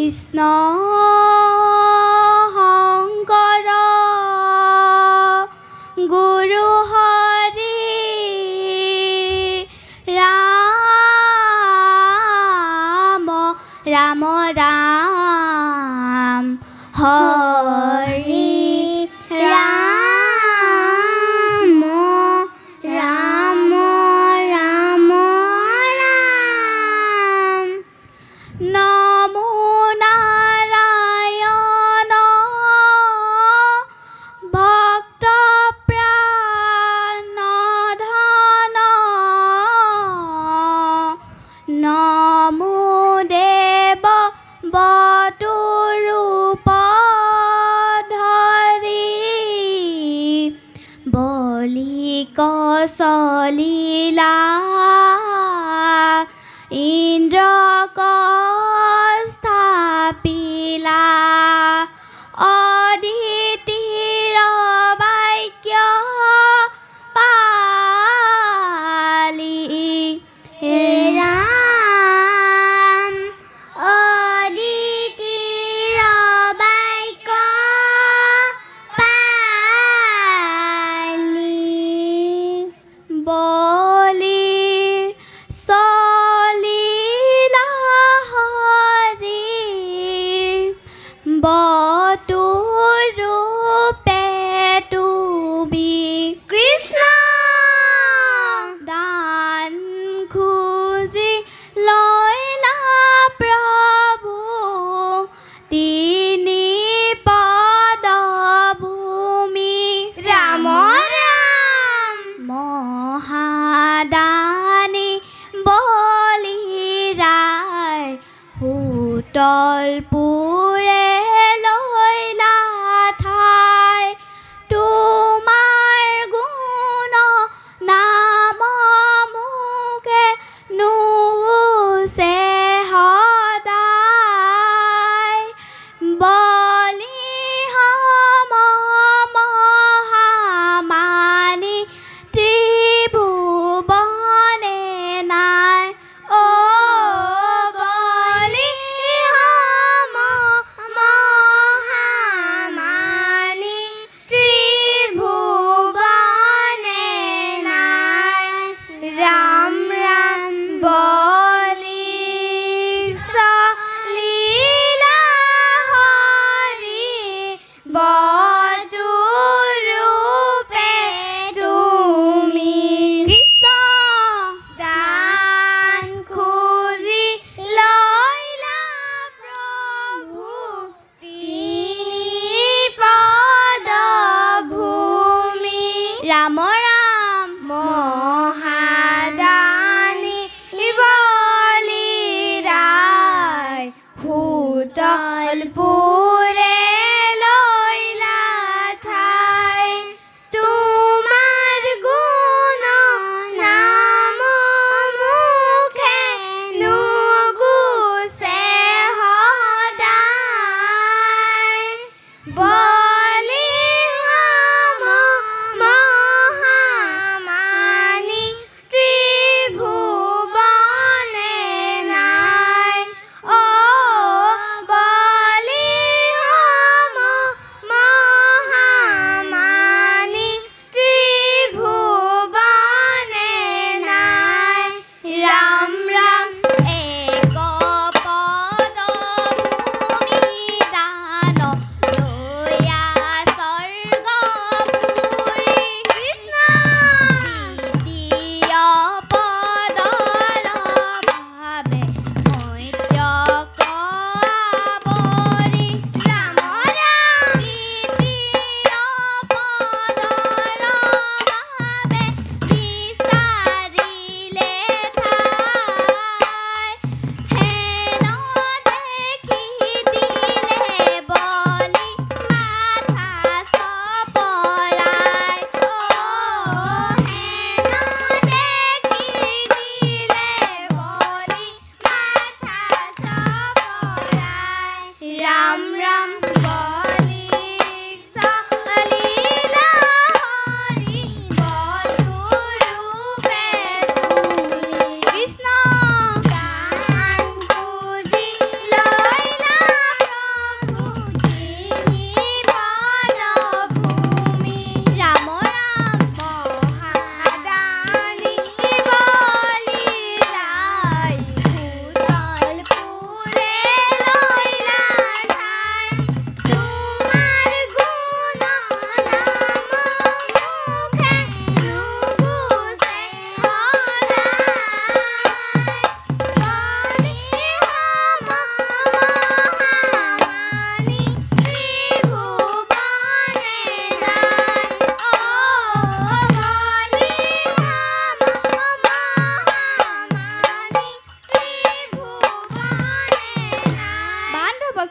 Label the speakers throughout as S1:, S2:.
S1: কৃষ্ণ শংকৰ গুৰু হৰি ৰাম ৰাম ৰাম হৰি ৰাম ৰাম ৰাম ৰাম নমো নাৰায়ণ ভক্ত প্ৰাণধন নমো দেৱ বটু ৰূপ ধৰি বলি কচলিলা ইন্দ্ৰক স্থাপিলা অদিতিৰ বাক্য পালি হে ৰাম অদিতিৰ বাক্য পালি বলি চলিলা হৰি বটু ৰূপে তুমি কৃষ্ণ দান খুজি লৈলা প্ৰভু তিনি পদ ভূমি ৰাম ৰাম মহাদানী বলি ৰায় সুতলপুৰে লৈলা ঠাই তোমাৰ গুণ নাম মুখে নুগুচে সদায় বলি সম মহামানী ত্ৰিভুৱনে নাই অ বলি সম মহামানী ত্ৰিভুৱনে নাই ৰাম ৰাম বলি চলিলা হৰি বটু ৰূপে তুমি কৃষ্ণ দান খুজি লৈলা প্ৰভু তিনি পদ ভূমি ৰাম ৰাম মহাদানী বলি ৰায় সুতলপুৰে লৈলা ঠাই তোমাৰ গুণ নাম মুখে নুগুচে সদায় বলি সম মহামানী ত্ৰিভুৱনে নাই অ বলি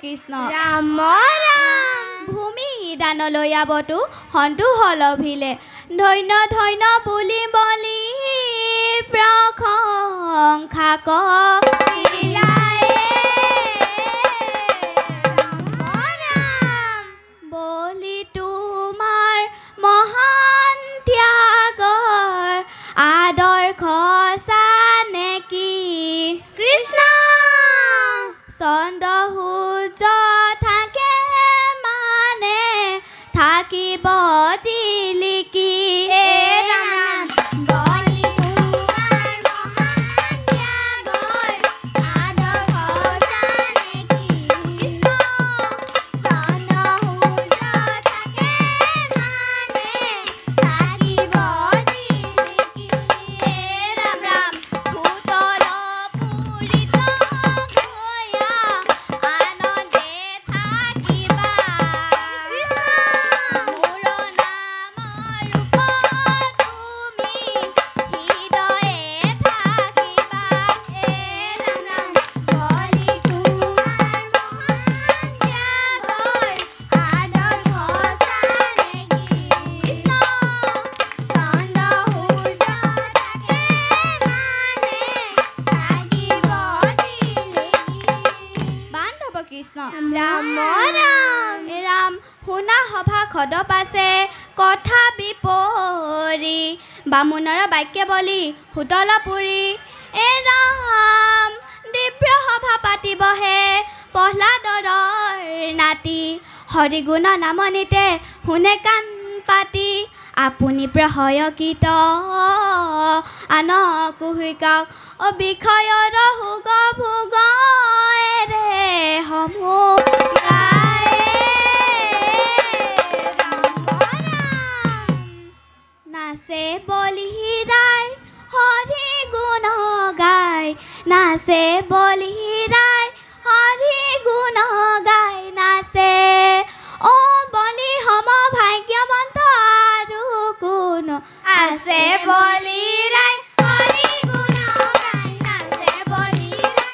S2: কৃষ্ণ
S1: ৰাম ৰাম
S2: ভূমি দানলৈ আৱতো সন্তোষ লভিলে ধন্য ধন্য বুলি বলি প্ৰশংসা
S1: কৰিলাই
S2: বলি তোমাৰ মহান ত্যাগৰ আদৰ্শ নেকি
S1: কৃষ্ণ
S2: চন্দ্ৰ সূৰ্য থাকে মানে থাকিব জিলিকি
S1: হে ৰাম বলি তোমাৰ মহান ত্যাগৰ আদৰ্শ নেকি কৃষ্ণ চন্দ্ৰ সূৰ্য থাকে মানে থাকিব জিলিকি হে ৰাম ৰাম
S2: ভূতল পুৰিত গয়া আনন্দে থাকিবা মোৰ নামৰ ৰূপত তুমি হৃদয়ে থাকিবা
S1: হে ৰাম ৰাম বলি তোমাৰ মহান ত্যাগৰ আদৰ্শ নেকি
S2: কৃষ্ণ
S1: চন্দ্ৰ সূৰ্য থাকে মানে থাকিব জিলিকি
S2: বান্ধৱ কৃষ্ণ
S1: ৰাম ৰাম
S2: এ ৰাম শুনা সভা খদ পাছে কথা বিপৰি বামুণৰ বাক্য বলি সুতল পুৰি এ ৰাম দিব্য সভা পাতিবহে প্ৰহ্লাদৰ নাতি হৰিগুণ নামনিতে শুনে কাণ পাতি আপুনি প্ৰহয়কিত আনকো শিকাওক বিষয়ৰ সুগ ভোগ এৰে সমূহ নাচে বলিৰাই হৰি গুণ গাই নাচে বলিৰাই হৰি গুণ গাই নাচে অ বলি সম ভাগ্যৱন্ত আৰু কোন
S1: আছে বলি